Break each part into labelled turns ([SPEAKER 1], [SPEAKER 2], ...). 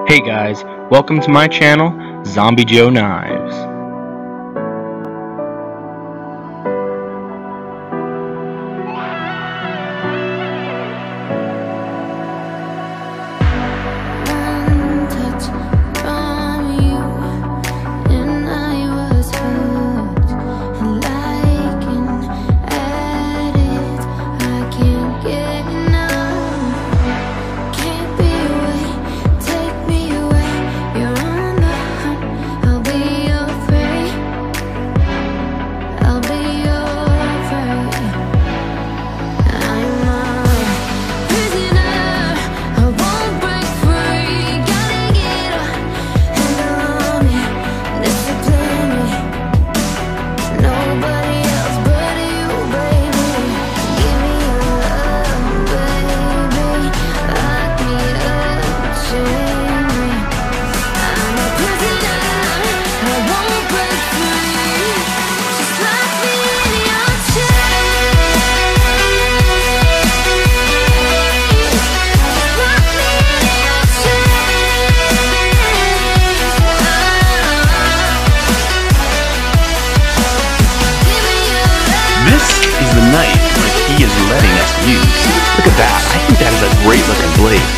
[SPEAKER 1] Hey guys, welcome to my channel, Zombie Joe Knives.
[SPEAKER 2] The knife he is letting us use. Look at that. I think that is a great looking blade.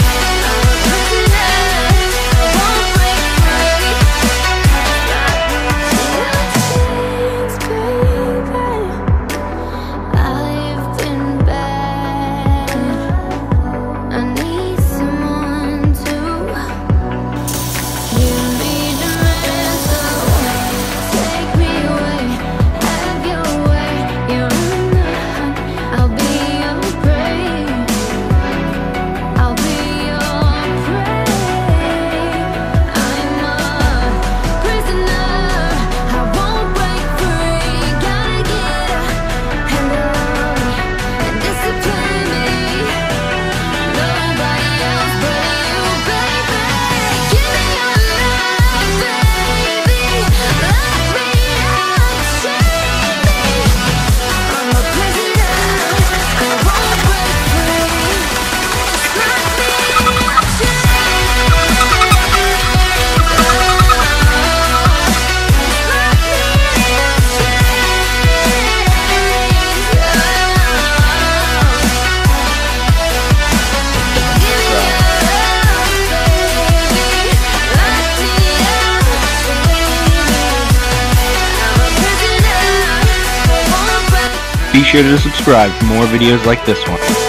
[SPEAKER 1] Be sure to subscribe for more videos like this one.